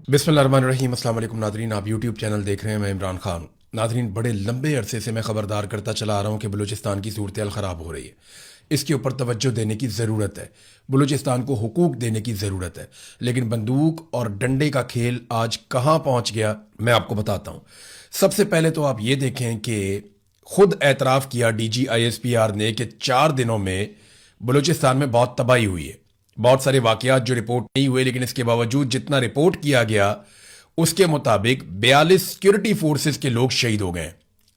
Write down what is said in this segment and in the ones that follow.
बिस्मिल्लाहिर्रहमानिर्रहीम। अस्सलाम वालेकुम नादरीन, आप यूट्यूब चैनल देख रहे हैं। मैं इमरान खान हूँ। नादरीन, बड़े लंबे अरसे से मैं ख़बरदार करता चला आ रहा हूँ कि बलूचिस्तान की सूरत हाल ख़राब हो रही है। इसके ऊपर तवज्जो देने की ज़रूरत है, बलूचिस्तान को हुकूक देने की ज़रूरत है। लेकिन बंदूक और डंडे का खेल आज कहाँ पहुँच गया, मैं आपको बताता हूँ। सबसे पहले तो आप ये देखें कि खुद एतराफ़ किया DGISPR ने कि 4 दिनों में बलूचिस्तान में बहुत तबाही हुई है। बहुत सारे वाकयात जो रिपोर्ट नहीं हुए, लेकिन इसके बावजूद जितना रिपोर्ट किया गया उसके मुताबिक 42 सिक्योरिटी फोर्सेस के लोग शहीद हो गए,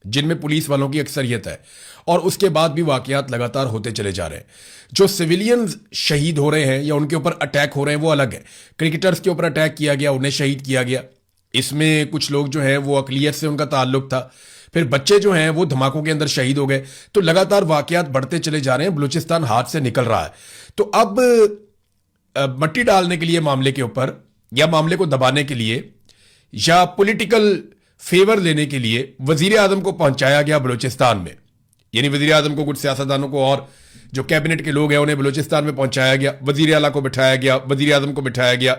जिनमें पुलिस वालों की अक्सरियत है। और उसके बाद भी वाकयात लगातार होते चले जा रहे हैं। जो सिविलियंस शहीद हो रहे हैं या उनके ऊपर अटैक हो रहे हैं वो अलग है। क्रिकेटर्स के ऊपर अटैक किया गया, उन्हें शहीद किया गया। इसमें कुछ लोग जो हैं वो अकलियत से उनका ताल्लुक था। फिर बच्चे जो हैं वो धमाकों के अंदर शहीद हो गए। तो लगातार वाकयात बढ़ते चले जा रहे हैं, बलूचिस्तान हाथ से निकल रहा है। तो अब मट्टी डालने के लिए मामले के ऊपर, या मामले को दबाने के लिए, या पॉलिटिकल फेवर लेने के लिए वजीर आजम को पहुंचाया गया बलूचिस्तान में। यानी वजीर आजम को, कुछ सियासतदानों को और जो कैबिनेट के लोग हैं उन्हें बलूचिस्तान में पहुंचाया गया। वजीर आला को बिठाया गया, वजीर आजम को बिठाया गया,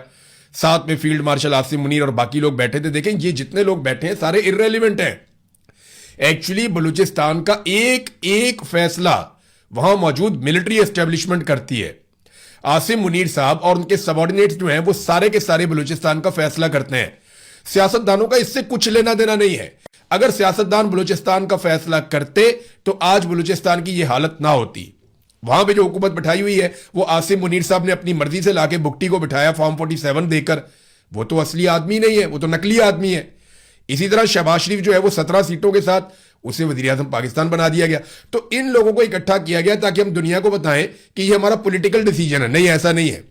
साथ में फील्ड मार्शल आसिम मुनीर और बाकी लोग बैठे थे। देखें, ये जितने लोग बैठे हैं सारे इर्रेलिवेंट हैं। एक्चुअली बलूचिस्तान का एक एक फैसला वहां मौजूद मिलिट्री एस्टेब्लिशमेंट करती है। आसिम मुनीर साहब और उनके सबॉर्डिनेट्स जो हैं वो सारे के सारे बलूचिस्तान का फैसला करते हैं। सियासतदानों का इससे कुछ लेना देना नहीं है। अगर सियासतदान बलूचिस्तान का फैसला करते तो आज बलूचिस्तान की यह हालत ना होती। वहां पे जो हुकूमत बिठाई हुई है वो आसिम मुनीर साहब ने अपनी मर्जी से लाके बुकटी को बिठाया फॉर्म 47 देकर। वो तो असली आदमी नहीं है, वो तो नकली आदमी है। इसी तरह शहबाज शरीफ जो है वो 17 सीटों के साथ उसे वजीर आजम पाकिस्तान बना दिया गया। तो इन लोगों को इकट्ठा किया गया ताकि हम दुनिया को बताएं कि ये हमारा पॉलिटिकल डिसीजन है। नहीं, ऐसा नहीं है।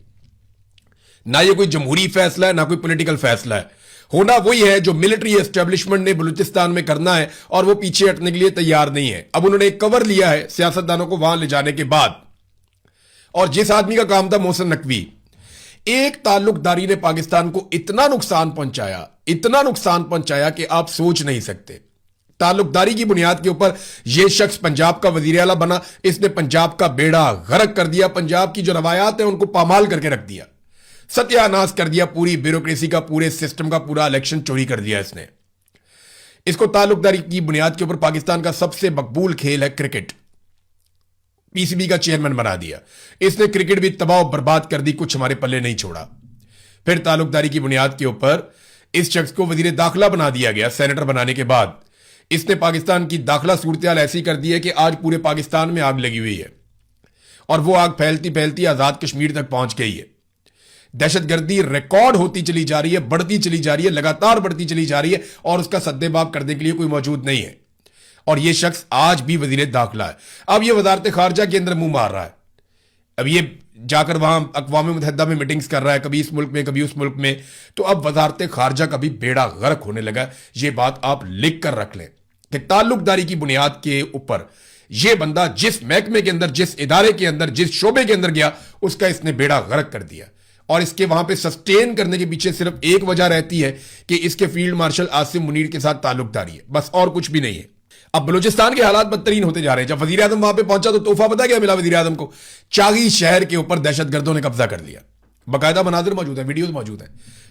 ना ये कोई जमहूरी फैसला है, ना कोई पॉलिटिकल फैसला है। होना वही है जो मिलिट्री एस्टेब्लिशमेंट ने बलूचिस्तान में करना है, और वो पीछे हटने के लिए तैयार नहीं है। अब उन्होंने एक कवर लिया है सियासतदानों को वहां ले जाने के बाद, और जिस आदमी का काम था मोहसिन नकवी, एक ताल्लुकदारी ने पाकिस्तान को इतना नुकसान पहुंचाया, इतना नुकसान पहुंचाया कि आप सोच नहीं सकते। ताल्लुकदारी की बुनियाद के ऊपर यह शख्स पंजाब का वजीर आला बना। इसने पंजाब का बेड़ा गर्क कर दिया। पंजाब की जो रवायात है उनको पामाल करके रख दिया, सत्यानाश कर दिया। पूरी ब्यूरोक्रेसी का, पूरे सिस्टम का पूरा इलेक्शन चोरी कर दिया इसने। इसको ताल्लुकदारी की बुनियाद के ऊपर पाकिस्तान का सबसे मकबूल खेल है क्रिकेट, PCB का चेयरमैन बना दिया इसने। क्रिकेट भी तबाह बर्बाद कर दी, कुछ हमारे पल्ले नहीं छोड़ा। फिर ताल्लुकदारी की बुनियाद के ऊपर इस शख्स को वजीर दाखिला बना दिया गया। सेनेटर बनाने के बाद इसने पाकिस्तान की दाखिला सूरत हाल ऐसी कर दी है कि आज पूरे पाकिस्तान में आग लगी हुई है, और वो आग फैलती फैलती आजाद कश्मीर तक पहुंच गई है। दहशतगर्दी रिकॉर्ड होती चली जा रही है, बढ़ती चली जा रही है, लगातार बढ़ती चली जा रही है, और उसका सद्देबाब करने के लिए कोई मौजूद नहीं है। और यह शख्स आज भी वजीर दाखिला है। अब यह वजारत खारजा के अंदर मुंह मार रहा है। अब ये जाकर वहां अक़वाम मुत्तहिदा में मीटिंग्स कर रहा है, कभी इस मुल्क में कभी उस मुल्क में। तो अब वजारत खारजा का भी बेड़ा गर्क होने लगा। यह बात आप लिख कर रख लें कि ताल्लुकदारी की बुनियाद के ऊपर यह बंदा जिस महकमे के अंदर, जिस इदारे के अंदर, जिस शोबे के अंदर गया, उसका इसने बेड़ा गर्क कर दिया। और इसके वहां पे सस्टेन करने के पीछे सिर्फ एक वजह रहती है कि इसके फील्ड मार्शल आसिम मुनीर के साथ ताल्लुकदारी है, बस, और कुछ भी नहीं है। अब बलूचिस्तान के हालात बदतरीन होते जा रहे हैं। जब वजीर आजम वहां पे पहुंचा तो तोहफा पता क्या मिला वजीर आजम को? चागी शहर के ऊपर दहशतगर्दों ने कब्जा कर लिया। बाकायदा मनाजिर मौजूद है, वीडियोज मौजूद है,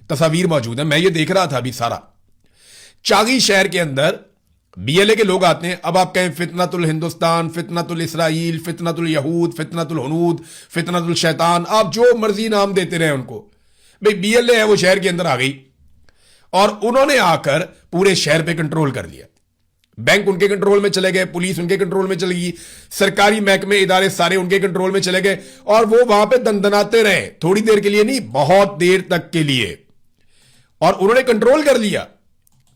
तस्वीर मौजूद है। मैं ये देख रहा था अभी सारा। चागी शहर के अंदर BLA के लोग आते हैं। अब आप कहें फितनतुल हिंदुस्तान, फितनतुल इसराइल, फितनतुल यहूद, फितनतुल हुनूद, फितनतुल शैतान, आप जो मर्जी नाम देते रहे उनको। भाई BLA है, वो शहर के अंदर आ गई और उन्होंने आकर पूरे शहर पे कंट्रोल कर लिया। बैंक उनके कंट्रोल में चले गए, पुलिस उनके कंट्रोल में चली गई, सरकारी महकमे इदारे सारे उनके कंट्रोल में चले गए, और वो वहां पे दंदनाते रहे। थोड़ी देर के लिए नहीं, बहुत देर तक के लिए। और उन्होंने कंट्रोल कर लिया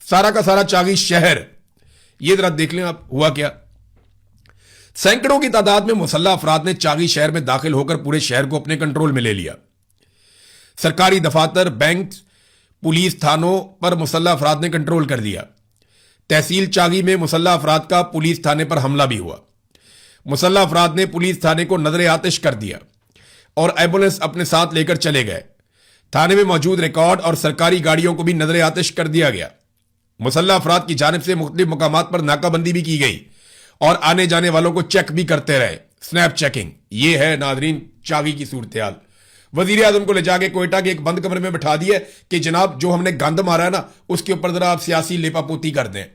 सारा का सारा चागी शहर। ये जरा देख लें आप, हुआ क्या। सैकड़ों की तादाद में मुसल्लह अफराद ने चागी शहर में दाखिल होकर पूरे शहर को अपने कंट्रोल में ले लिया। सरकारी दफातर, बैंक, पुलिस थानों पर मुसल्लह अफराद ने कंट्रोल कर दिया। तहसील चागी में मुसल्लह अफराद का पुलिस थाने पर हमला भी हुआ। मुसल्लह अफराद ने पुलिस थाने को नजर आतिश कर दिया और एम्बुलेंस अपने साथ लेकर चले गए। थाने में मौजूद रिकॉर्ड और सरकारी गाड़ियों को भी नजर आतिश कर दिया गया। मुसल्लह अफराद की जानिब से मुख्तलिफ मकामात पर नाकाबंदी भी की गई और आने जाने वालों को चेक भी करते रहे, स्नैप चेकिंग। यह है नादरीन चागी की सूरत हाल। वजीर आजम को ले जाके कोयटा के एक बंद कमरे में बिठा दिया कि जनाब जो हमने गंद मारा है ना उसके ऊपर जरा आप सियासी लेपापोती कर दें,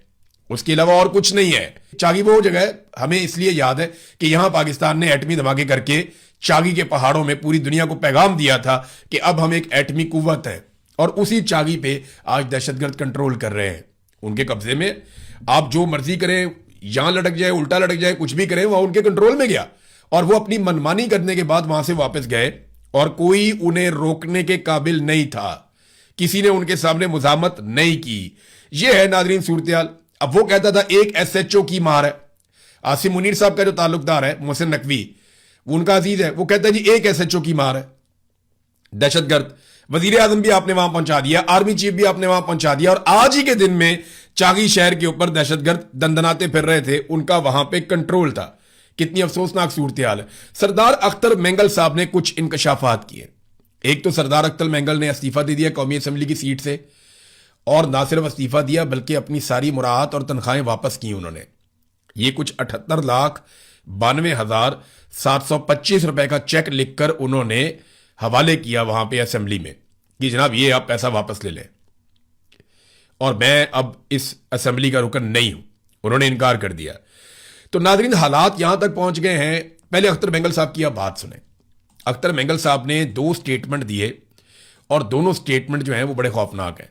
उसके अलावा और कुछ नहीं है। चागी वो जगह है, हमें इसलिए याद है कि यहां पाकिस्तान ने एटमी धमाके करके चागी के पहाड़ों में पूरी दुनिया को पैगाम दिया था कि अब हम एक एटमी कुव्वत है, और उसी चागी पे आज दहशतगर्द कंट्रोल कर रहे हैं उनके कब्जे में। आप जो मर्जी करें, यहां लटक जाए, उल्टा लटक जाए, कुछ भी करें, वह उनके कंट्रोल में गया और वो अपनी मनमानी करने के बाद वहां से वापस गए और कोई उन्हें रोकने के काबिल नहीं था, किसी ने उनके सामने मुजामत नहीं की। यह है नाजरीन सूरत-ए-हाल। अब वो कहता था एक SHO की मार है, आसिम मुनीर साहब का जो ताल्लुकदार है मोहसिन नकवी, उनका अजीज है, वो कहता है जी एक SHO की मार है दहशतगर्द। वजीर आजम भी आपने वहां पहुंचा दिया, आर्मी चीफ भी आपने वहां पहुंचा दिया, और आज ही के दिन में चागी शहर के ऊपर दहशतगर्द दंदनाते फिर रहे थे, उनका वहां पे कंट्रोल था। कितनी अफसोसनाक सूरत हाल है। सरदार अख्तर मेंगल साहब ने कुछ इंकशाफात किए। एक तो सरदार अख्तर मेंगल ने इस्तीफा दे दिया कौमी असम्बली की सीट से, और ना सिर्फ इस्तीफा दिया बल्कि अपनी सारी मुराद और तनख्वाहें वापस की उन्होंने। ये कुछ 78,92,725 रुपए का चेक लिखकर उन्होंने हवाले किया वहां पे असेंबली में कि जनाब ये आप पैसा वापस ले लें, और मैं अब इस असेंबली का रुकन नहीं हूं। उन्होंने इनकार कर दिया। तो नाजरीन हालात यहां तक पहुंच गए हैं। पहले अख्तर मेंगल साहब की आप बात सुने। अख्तर मेंगल साहब ने 2 स्टेटमेंट दिए और दोनों स्टेटमेंट जो हैं वो बड़े खौफनाक हैं।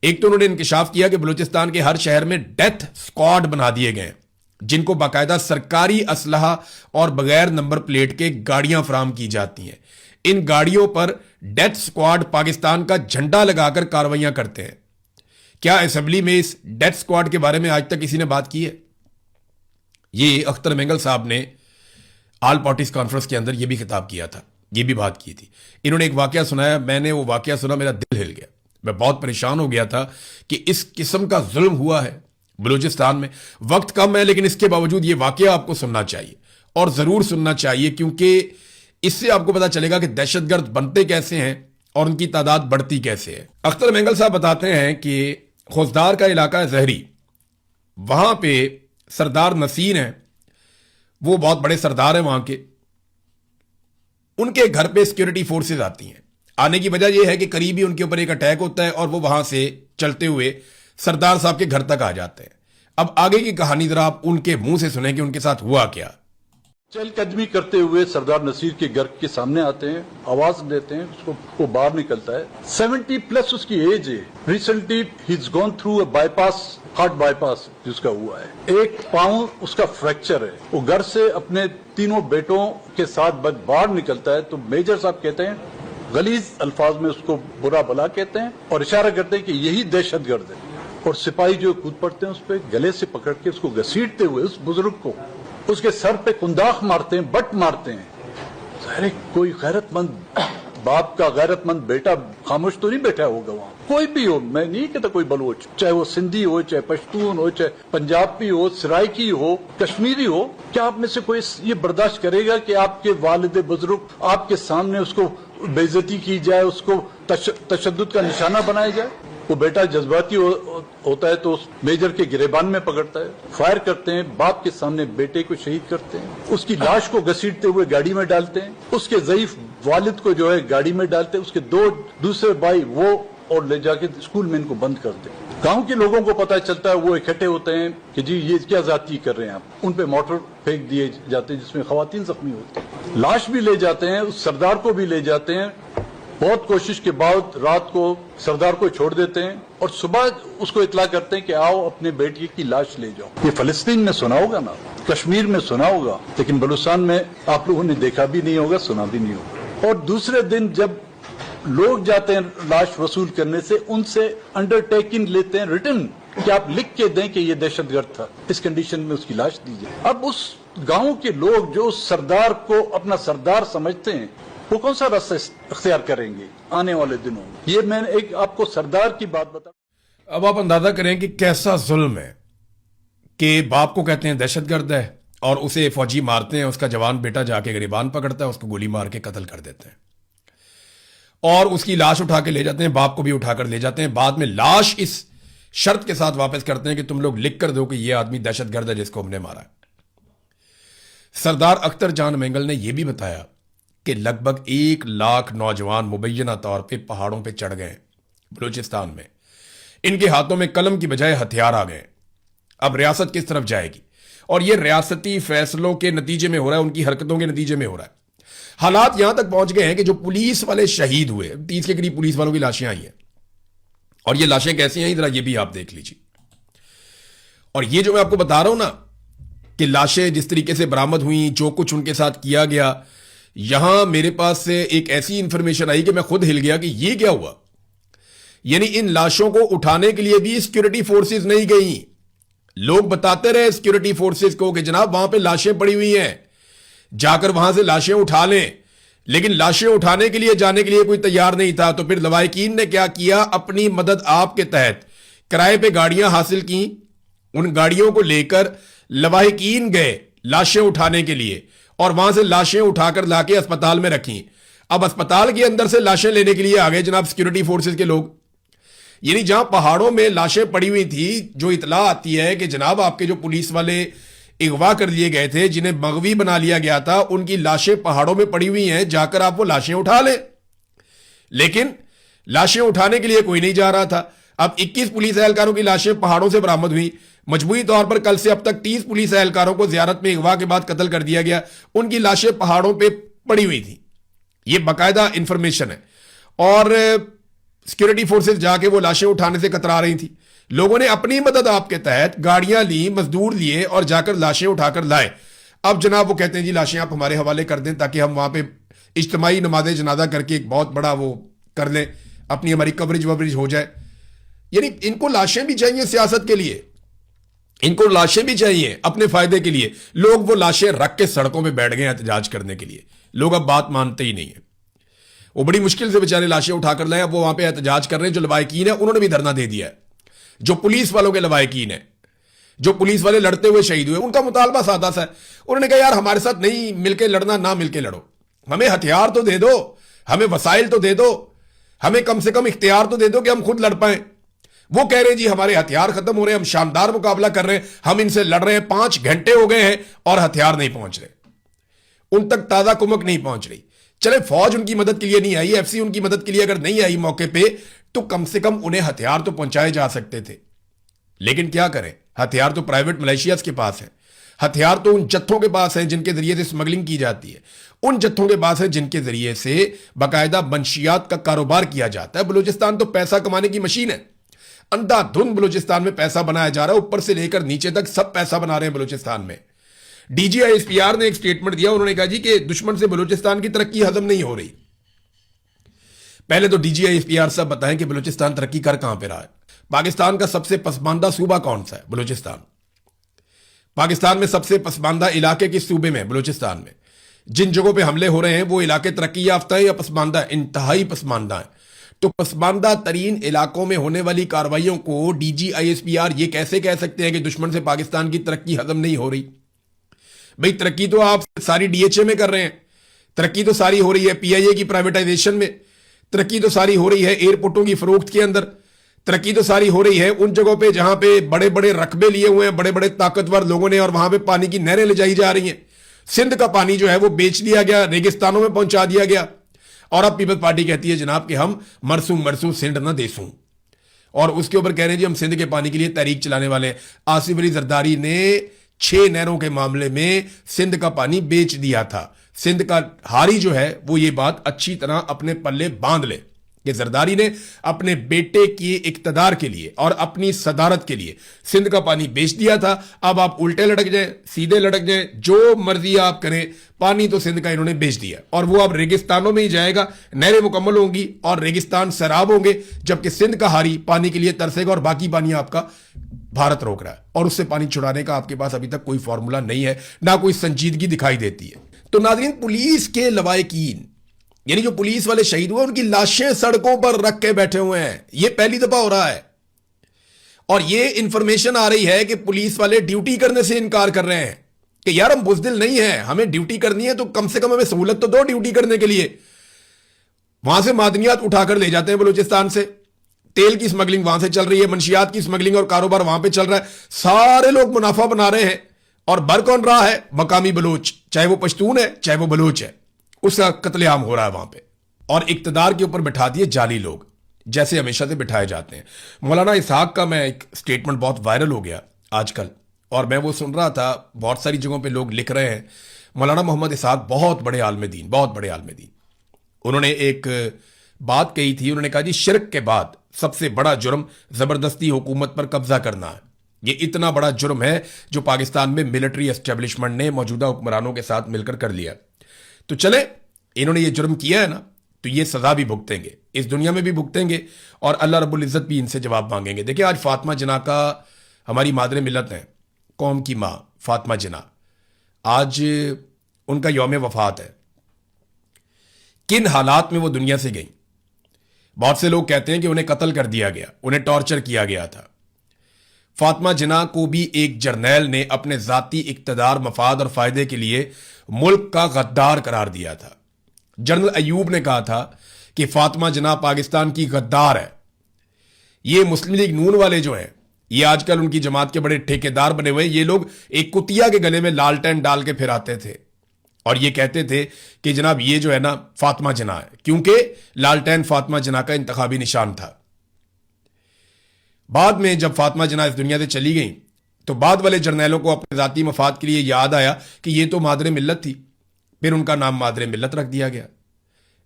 एक तो उन्होंने इंकशाफ किया कि बलूचिस्तान के हर शहर में डेथ स्क्वाड बना दिए गए जिनको बाकायदा सरकारी असलहा और बगैर नंबर प्लेट के गाड़ियां फराम की जाती हैं। इन गाड़ियों पर डेथ स्क्वाड पाकिस्तान का झंडा लगाकर कार्रवाइयां करते हैं। क्या असेंबली में इस डेथ स्क्वाड के बारे में आज तक किसी ने बात की है? ये अख्तर मेंगल साहब ने ऑल पार्टीज कॉन्फ्रेंस के अंदर ये भी खिताब किया था, ये भी बात की थी। इन्होंने एक वाकया सुनाया, मैंने वो वाकया सुना, मेरा दिल हिल गया। मैं बहुत परेशान हो गया था कि इस किस्म का जुल्म हुआ है बलूचिस्तान में। वक्त कम है लेकिन इसके बावजूद ये वाकया आपको सुनना चाहिए, और जरूर सुनना चाहिए, क्योंकि इससे आपको पता चलेगा कि दहशतगर्द बनते कैसे हैं और उनकी तादाद बढ़ती कैसे है। अख्तर मेंगल साहब बताते हैं कि खुजदार का इलाका है जहरी, वहां पे सरदार नसीर हैं, वो बहुत बड़े सरदार हैं वहां के। उनके घर पे सिक्योरिटी फोर्सेज आती हैं। आने की वजह यह है कि करीब ही उनके ऊपर एक अटैक होता है और वो वहां से चलते हुए सरदार साहब के घर तक आ जाते हैं। अब आगे की कहानी जरा आप उनके मुंह से सुने कि उनके साथ हुआ क्या। चहलकदमी करते हुए सरदार नसीर के घर के सामने आते हैं, आवाज देते हैं, उसको बाहर निकलता है। 70 प्लस उसकी एज है। Recently he is gone through a bypass, heart bypass जिसका हुआ है। एक पांव उसका फ्रैक्चर है। वो घर से अपने तीनों बेटों के साथ बाहर निकलता है तो मेजर साहब कहते हैं, गलीज अल्फाज में उसको बुरा भला कहते हैं और इशारा करते हैं कि यही दहशतगर्द है। और सिपाही जो कूद पड़ते हैं उस पर गले से पकड़ के उसको घसीटते हुए उस बुजुर्ग को उसके सर पे कुंदाख मारते हैं, बट मारते हैं। अरे कोई गैरतमंद बाप का गैरतमंद बेटा खामोश तो नहीं बैठा होगा वहां। कोई भी हो, मैं नहीं कहता कोई बलोच, चाहे वो सिंधी हो, चाहे पश्तून हो, चाहे पंजाबी हो, सराइकी हो, कश्मीरी हो, क्या आप में से कोई ये बर्दाश्त करेगा कि आपके वालिद बुजुर्ग आपके सामने उसको बेइज्जती की जाए, उसको तशद्दुद का निशाना बनाया जाए? वो बेटा जज्बाती होता है तो उस मेजर के गिरेबान में पकड़ता है, फायर करते हैं, बाप के सामने बेटे को शहीद करते हैं, उसकी लाश को घसीटते हुए गाड़ी में डालते हैं, उसके ज़ईफ वालिद को जो है गाड़ी में डालते हैं, उसके 2 दूसरे भाई वो और ले जाके स्कूल में इनको बंद करते हैं। गांव के लोगों को पता चलता है, वो इकट्ठे होते हैं कि जी ये क्या जाती कर रहे हैं आप। उन पे मोटर फेंक दिए जाते हैं जिसमें खवातीन जख्मी होती हैं। लाश भी ले जाते हैं, उस सरदार को भी ले जाते हैं। बहुत कोशिश के बाद रात को सरदार को छोड़ देते हैं और सुबह उसको इतला करते हैं कि आओ अपने बेटे की लाश ले जाओ। ये फलस्तीन में सुना होगा ना, कश्मीर में सुना होगा, लेकिन बलूचिस्तान में आप लोगों ने देखा भी नहीं होगा, सुना भी नहीं होगा। और दूसरे दिन जब लोग जाते हैं लाश वसूल करने से, उनसे अंडरटेकिंग लेते हैं रिटन कि आप लिख के दें कि ये दहशतगर्द था, इस कंडीशन में उसकी लाश दी जाए। अब उस गांव के लोग जो सरदार को अपना सरदार समझते हैं, वो कौन सा रास्ता इख्तियार करेंगे आने वाले दिनों में? ये मैंने एक आपको सरदार की बात बता। अब आप अंदाजा करें कि कैसा जुल्म है कि बाप को कहते हैं दहशतगर्द है और उसे फौजी मारते हैं, उसका जवान बेटा जाके गिरबान पकड़ता है, उसको गोली मार के कत्ल कर देते हैं और उसकी लाश उठा के ले जाते हैं, बाप को भी उठाकर ले जाते हैं। बाद में लाश इस शर्त के साथ वापस करते हैं कि तुम लोग लिख कर दो कि यह आदमी दहशतगर्द है जिसको हमने मारा। सरदार अख्तर जान मेंगल ने यह भी बताया कि लगभग 1 लाख नौजवान मुबैना तौर पे पहाड़ों पे चढ़ गए बलूचिस्तान में। इनके हाथों में कलम की बजाय हथियार आ गए। अब रियासत किस तरफ जाएगी? और यह रियासती फैसलों के नतीजे में हो रहा है, उनकी हरकतों के नतीजे में हो रहा है। हालात यहां तक पहुंच गए हैं कि जो पुलिस वाले शहीद हुए, 30 के करीब पुलिस वालों की लाशें आई हैं। और ये लाशें कैसी आई जरा ये भी आप देख लीजिए। और ये जो मैं आपको बता रहा हूं ना कि लाशें जिस तरीके से बरामद हुई, जो कुछ उनके साथ किया गया, यहां मेरे पास से एक ऐसी इंफॉर्मेशन आई कि मैं खुद हिल गया कि ये क्या हुआ। यानी इन लाशों को उठाने के लिए भी सिक्योरिटी फोर्सेस नहीं गई। लोग बताते रहे सिक्योरिटी फोर्सेस को कि जनाब वहां पे लाशें पड़ी हुई हैं, जाकर वहां से लाशें उठा लें, लेकिन लाशें उठाने के लिए जाने के लिए कोई तैयार नहीं था। तो फिर लवाहिकीन ने क्या किया, अपनी मदद आपके तहत किराए पे गाड़ियां हासिल की। उन गाड़ियों को लेकर लवाहिकीन गए लाशें उठाने के लिए और वहां से लाशें उठाकर लाके अस्पताल में रखी। अब अस्पताल के अंदर से लाशें लेने के लिए आ गए जनाब सिक्योरिटी फोर्सेस के लोग। यानी जहां पहाड़ों में लाशें पड़ी हुई थी, जो इतला आती है कि जनाब आपके जो पुलिस वाले अगवा कर लिए गए थे, जिन्हें मगवी बना लिया गया था, उनकी लाशें पहाड़ों में पड़ी हुई हैं, जाकर आप वो लाशें उठा लें। लेकिन लाशें उठाने के लिए कोई नहीं जा रहा था। अब 21 पुलिस एहलकारों की लाशें पहाड़ों से बरामद हुई। मजबूरी तौर पर कल से अब तक 30 पुलिस एहलकारों को जियारत में अगवा के बाद कत्ल कर दिया गया। उनकी लाशें पहाड़ों पे पड़ी हुई थी, यह बाकायदा इंफॉर्मेशन है। और सिक्योरिटी फोर्सेस जाके वो लाशें उठाने से कतरा रही थी। लोगों ने अपनी मदद आपके तहत गाड़ियां ली, मजदूर लिए और जाकर लाशें उठाकर लाए। अब जनाब वो कहते हैं जी लाशें आप हमारे हवाले कर दें ताकि हम वहां पे इज्तिमाई नमाज जनाजा करके एक बहुत बड़ा वो कर लें, अपनी हमारी कवरेज ववरेज हो जाए। यानी इनको लाशें भी चाहिए सियासत के लिए, इनको लाशें भी चाहिए अपने फायदे के लिए। लोग वो लाशें रख के सड़कों में बैठ गए एहतजाज करने के लिए। लोग अब बात मानते ही नहीं है। वो बड़ी मुश्किल से बेचारे लाशें उठाकर लाए। अब वो वहां पे एहतजाज कर रहे हैं। जो लवाहिकीन है उन्होंने भी धरना दे दिया है। जो पुलिस वालों के लवाहिकीन है, जो पुलिस वाले लड़ते हुए शहीद हुए, उनका मुतालबा सादा सा है। उन्होंने कहा यार हमारे साथ नहीं मिलकर लड़ना, ना मिलकर लड़ो, हमें हथियार तो दे दो, हमें वसाइल तो दे दो, हमें कम से कम इख्तियार तो दे दो कि हम खुद लड़ पाए। वो कह रहे हैं जी हमारे हथियार खत्म हो रहे हैं, हम शानदार मुकाबला कर रहे हैं, हम इनसे लड़ रहे हैं, 5 घंटे हो गए हैं और हथियार नहीं पहुंच रहे, उन तक ताजा कुमक नहीं पहुंच रही। चले फौज उनकी मदद के लिए नहीं आई, एफसी उनकी मदद के लिए अगर नहीं आई मौके पे, तो कम से कम उन्हें हथियार तो पहुंचाए जा सकते थे। लेकिन क्या करें, हथियार तो प्राइवेट मलेशियाज के पास है, हथियार तो उन जत्थों के पास है जिनके जरिए से स्मगलिंग की जाती है, उन जत्थों के पास है जिनके जरिए से बाकायदा मंशियात का कारोबार किया जाता है। बलूचिस्तान तो पैसा कमाने की मशीन है। अंधाधुंध बलूचिस्तान में पैसा बनाया जा रहा है, ऊपर से लेकर नीचे तक सब पैसा बना रहे हैं बलूचिस्तान में। DGISPR ने एक स्टेटमेंट दिया, उन्होंने कहा जी कि दुश्मन से बलूचिस्तान की तरक्की हजम नहीं हो रही। पहले तो DGISPR साहब बताएं कि बलूचिस्तान तरक्की कर कहां पे रहा है। पाकिस्तान का सबसे पसमानदा सूबा कौन सा है? बलूचिस्तान। पाकिस्तान में सबसे पसमानदा इलाके किस सूबे में? बलूचिस्तान में। जिन जगहों पे हमले हो रहे हैं वो इलाके तरक्की याफ्ता है या पसमानदा है? इंतहाई पसमानदा है। तो पसमानदा तरीन इलाकों में होने वाली कार्रवाइयों को DGISPR ये कैसे कह सकते हैं कि दुश्मन से पाकिस्तान की तरक्की हजम नहीं हो रही? भाई तरक्की तो आप सारी DHA में कर रहे हैं, तरक्की तो सारी हो रही है PIA की प्राइवेटाइजेशन में, तरक्की तो सारी हो रही है एयरपोर्टों की फरोख्त के अंदर, तरक्की तो सारी हो रही है उन जगहों पे जहां पे बड़े बड़े रकबे लिए हुए हैं बड़े बड़े ताकतवर लोगों ने, और वहां पे पानी की नहरें ले जाई जा रही हैं। सिंध का पानी जो है वो बेच दिया गया, रेगिस्तानों में पहुंचा दिया गया। और अब पीपल्स पार्टी कहती है जनाब कि हम मरसू सिंध ना देसूं, और उसके ऊपर कह रहे हैं जी हम सिंध के पानी के लिए तहरीक चलाने वाले हैं। आसिफ अली जरदारी ने 6 नहरों के मामले में सिंध का पानी बेच दिया था। सिंध का हारी जो है वो ये बात अच्छी तरह अपने पल्ले बांध ले कि जरदारी ने अपने बेटे के इक्तदार के लिए और अपनी सदारत के लिए सिंध का पानी बेच दिया था। अब आप उल्टे लटक जाएं, सीधे लटक जाएं, जो मर्जी आप करें, पानी तो सिंध का इन्होंने बेच दिया और वो अब रेगिस्तानों में ही जाएगा। नहरें मुकम्मल होंगी और रेगिस्तान सैराब होंगे, जबकि सिंध का हारी पानी के लिए तरसेगा और बाकी पानी आपका भारत रोक रहा है, और उससे पानी छुड़ाने का आपके पास अभी तक कोई फॉर्मूला नहीं है, ना कोई संजीदगी दिखाई देती है। तो नाज़रीन, पुलिस के लवाहिकीन यानी जो पुलिस वाले शहीद हुए उनकी लाशें सड़कों पर रख के बैठे हुए हैं। यह पहली दफा हो रहा है और यह इंफॉर्मेशन आ रही है कि पुलिस वाले ड्यूटी करने से इनकार कर रहे हैं कि यार हम बुज़दिल नहीं है, हमें ड्यूटी करनी है तो कम से कम हमें सहूलत तो दो ड्यूटी करने के लिए। वहां से मादनियात उठाकर ले जाते हैं बलूचिस्तान से, तेल की स्मगलिंग वहां से चल रही है, मंशियात की स्मगलिंग और कारोबार वहां पे चल रहा है। सारे लोग मुनाफा बना रहे हैं और बर कौन रहा है? मकामी बलूच, चाहे वो पश्तून है चाहे वो बलूच है, उसका कत्लेआम हो रहा है वहां पे, और इक्तदार के ऊपर बिठा दिए जाली लोग, जैसे हमेशा से बिठाए जाते हैं। मौलाना इसहाक का मैं एक स्टेटमेंट बहुत वायरल हो गया आजकल, और मैं वो सुन रहा था, बहुत सारी जगहों पे लोग लिख रहे हैं मौलाना मोहम्मद इसहाक बहुत बड़े आलिम दीन, बहुत बड़े आलिम दीन। उन्होंने एक बात कही थी, उन्होंने कहा जी शिरक के बाद सबसे बड़ा जुर्म जबरदस्ती हुकूमत पर कब्जा करना है। ये इतना बड़ा जुर्म है जो पाकिस्तान में मिलिट्री एस्टेब्लिशमेंट ने मौजूदा हुक्मरानों के साथ मिलकर कर लिया। तो चले, इन्होंने ये जुर्म किया है ना, तो ये सजा भी भुगतेंगे, इस दुनिया में भी भुगतेंगे, और अल्लाह रब्बुल इज़्ज़त भी इनसे जवाब मांगेंगे। देखिए आज फातिमा जिन्ना का, हमारी मादरे मिलत हैं, कौम की माँ फातिमा जिन्ना, आज उनका यौम वफात है। किन हालात में वो दुनिया से गई। बहुत से लोग कहते हैं कि उन्हें कत्ल कर दिया गया, उन्हें टॉर्चर किया गया था। फातिमा जिन्ना को भी एक जर्नैल ने अपने जाती इक्तदार, मफाद और फायदे के लिए मुल्क का गद्दार करार दिया था। जनरल अयूब ने कहा था कि फातिमा जिन्ना पाकिस्तान की गद्दार है। ये मुस्लिम लीग नून वाले जो हैं, ये आजकल उनकी जमात के बड़े ठेकेदार बने हुए, ये लोग एक कुतिया के गले में लालटेन डाल के फिर आते थे और ये कहते थे कि जनाब ये जो है ना फातिमा जिन्ना है, क्योंकि लालटेन फातिमा जिन्ना का इंतखाबी निशान था। बाद में जब फातिमा जिन्ना इस दुनिया से चली गई तो बाद वाले जर्नैलों को अपने जाती मफाद के लिए याद आया कि ये तो मादरे मिल्लत थी, फिर उनका नाम मादरे मिल्लत रख दिया गया।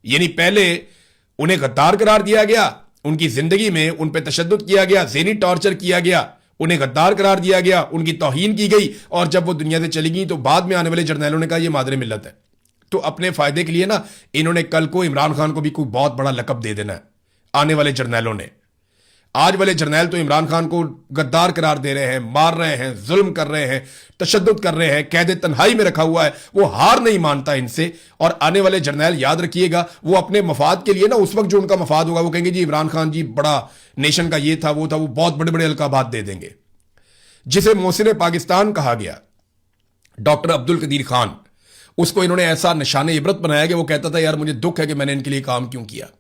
यानी पहले उन्हें गद्दार करार दिया गया, उनकी जिंदगी में उन पर तशद्दुद किया गया, ज़हनी टॉर्चर किया गया, उन्हें गद्दार करार दिया गया, उनकी तौहीन की गई, और जब वो दुनिया से चली गई तो बाद में आने वाले जर्नैलों ने कहा ये मादरे मिल्लत है। तो अपने फायदे के लिए ना इन्होंने कल को इमरान खान को भी कोई बहुत बड़ा लकब दे देना है, आने वाले जर्नैलों ने। आज वाले जर्नैल तो इमरान खान को गद्दार करार दे रहे हैं, मार रहे हैं, जुल्म कर रहे हैं, तशद्दुद कर रहे हैं, कैद तन्हाई में रखा हुआ है, वो हार नहीं मानता इनसे। और आने वाले जर्नैल याद रखिएगा, वो अपने मफाद के लिए ना, उस वक्त जो उनका मफाद होगा वो कहेंगे जी इमरान खान जी बड़ा नेशन का ये था वो था, वो बहुत बड़े बड़े अलकाबात दे देंगे। जिसे मोहसिन पाकिस्तान कहा गया, डॉक्टर अब्दुल कदीर खान, उसको इन्होंने ऐसा निशाने इबरत बनाया कि वो कहता था यार मुझे दुख है कि मैंने इनके लिए काम क्यों किया।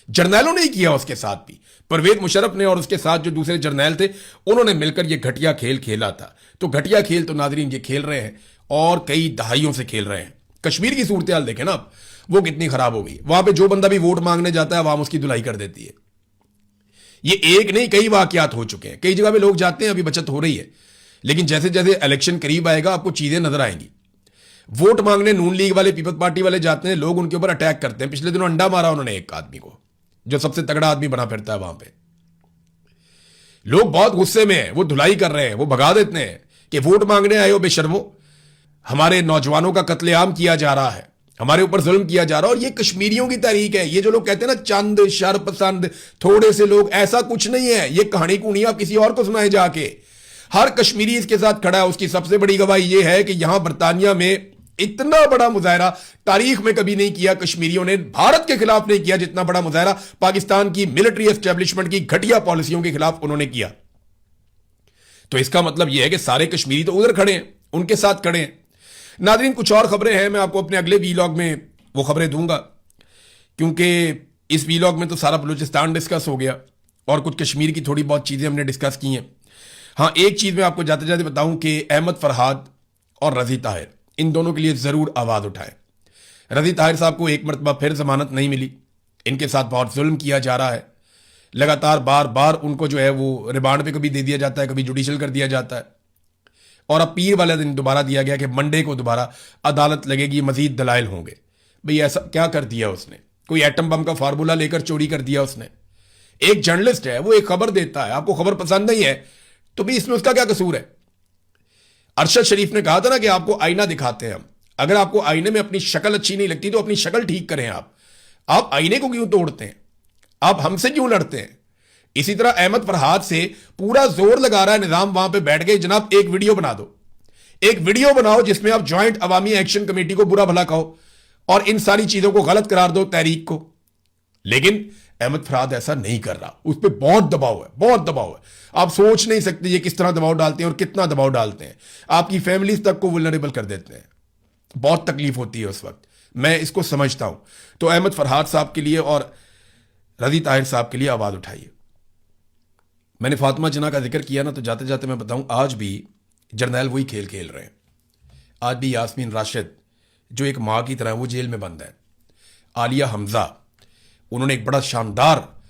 जर्नैलों ने ही किया उसके साथ भी, परवेज मुशर्रफ ने और उसके साथ जो दूसरे जर्नैल थे उन्होंने मिलकर ये घटिया खेल खेला था। तो घटिया खेल तो नाजरीन ये खेल रहे हैं और कई दहाइयों से खेल रहे हैं। कश्मीर की सूरत हाल देखें ना, वो कितनी खराब हो गई। वहां पे जो बंदा भी वोट मांगने जाता है, अवाम उसकी धुलाई कर देती है। ये एक नहीं कई वाकयात हो चुके हैं, कई जगह पे लोग जाते हैं, अभी बचत हो रही है, लेकिन जैसे जैसे इलेक्शन करीब आएगा आपको चीजें नजर आएंगी। वोट मांगने नून लीग वाले, पीपल्स पार्टी वाले जाते हैं, लोग उनके ऊपर अटैक करते हैं। पिछले दिनों अंडा मारा उन्होंने एक आदमी को, जो सबसे तगड़ा आदमी बना फिरता है वहां पे। लोग बहुत गुस्से में हैं, वो धुलाई कर रहे हैं, वो भगा देते हैं कि वोट मांगने आए हो बेशर्मो, हमारे नौजवानों का कत्लेआम किया जा रहा है, हमारे ऊपर जुल्म किया जा रहा है। और ये कश्मीरियों की तहरीक है। ये जो लोग कहते हैं ना चंद शर पसंद थोड़े से लोग, ऐसा कुछ नहीं है। ये कहानी कूनी आप किसी और को सुनाए जाके, हर कश्मीरी इसके साथ खड़ा है। उसकी सबसे बड़ी गवाही ये है कि यहां बरतानिया में इतना बड़ा मुजाहरा तारीख में कभी नहीं किया कश्मीरियों ने, भारत के खिलाफ नहीं किया जितना बड़ा मुजाहरा पाकिस्तान की मिलिट्री एस्टेब्लिशमेंट की घटिया पॉलिसियों के खिलाफ उन्होंने किया। तो इसका मतलब यह है कि सारे कश्मीरी तो उधर खड़े हैं, उनके साथ खड़े हैं। नाज़रीन कुछ और खबरें हैं, मैं आपको अपने अगले वीलॉग में वो खबरें दूंगा, क्योंकि इस वीलॉग में तो सारा बलूचिस्तान डिस्कस हो गया और कुछ कश्मीर की थोड़ी बहुत चीजें हमने डिस्कस की हैं। हाँ, एक चीज मैं आपको जाते जाते बताऊं कि अहमद फरहाद और रजी ताहिर, इन दोनों के लिए जरूर आवाज उठाएं। रजी ताहिर साहब को एक मरतबा फिर जमानत नहीं मिली, इनके साथ बहुत जुल्म किया जा रहा है। लगातार बार बार उनको जो है वो रिमांड पे कभी दे दिया जाता है, कभी जुडिशल कर दिया जाता है, और अब पीर वाले दिन दोबारा दिया गया कि मंडे को दोबारा अदालत लगेगी, मजीद दलाइल होंगे। भाई ऐसा क्या कर दिया उसने? कोई एटम बम का फार्मूला लेकर चोरी कर दिया उसने? एक जर्नलिस्ट है, वो एक खबर देता है, आपको खबर पसंद नहीं है तो भी इसमें उसका क्या कसूर है? अरशद शरीफ ने कहा था ना कि आपको आईना दिखाते हैं हम, अगर आपको आईने में अपनी शक्ल अच्छी नहीं लगती तो अपनी शक्ल ठीक करें। आप आईने को क्यों तोड़ते हैं? आप हमसे क्यों लड़ते हैं? इसी तरह अहमद फरहाद से पूरा जोर लगा रहा है निजाम, वहां पे बैठ गए, जनाब एक वीडियो बना दो, एक वीडियो बनाओ जिसमें आप ज्वाइंट अवामी एक्शन कमेटी को बुरा भला कहो और इन सारी चीजों को गलत करार दो तहरीक को। लेकिन अहमद फरहाद ऐसा नहीं कर रहा, उस पर बहुत दबाव है, बहुत दबाव है। आप सोच नहीं सकते ये किस तरह दबाव डालते हैं और कितना दबाव डालते हैं, आपकी फैमिलीज तक को वुल्नरेबल कर देते हैं। बहुत तकलीफ होती है उस वक्त, मैं इसको समझता हूं। तो अहमद फरहाद साहब के लिए और रजी ताहिर साहब के लिए आवाज उठाइए। मैंने फातिमा जिन्ना का जिक्र किया ना, तो जाते जाते मैं बताऊं, आज भी जर्नैल वही खेल खेल रहे हैं। आज भी यास्मीन राशिद जो एक माँ की तरह है, वो जेल में बंद है। आलिया हमजा, उन्होंने एक बड़ा शानदार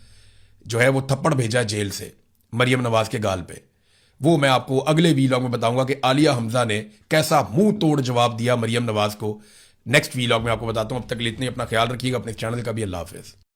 जो है वो थप्पड़ भेजा है जेल से मरियम नवाज के गाल पे। वो मैं आपको अगले वीलॉग में बताऊंगा कि आलिया हमजा ने कैसा मुंह तोड़ जवाब दिया मरियम नवाज को। नेक्स्ट वीलॉग में आपको बताता हूं। अब तक के लिए इतनी, अपना ख्याल रखिएगा, अपने चैनल का भी। अल्लाह हाफिज।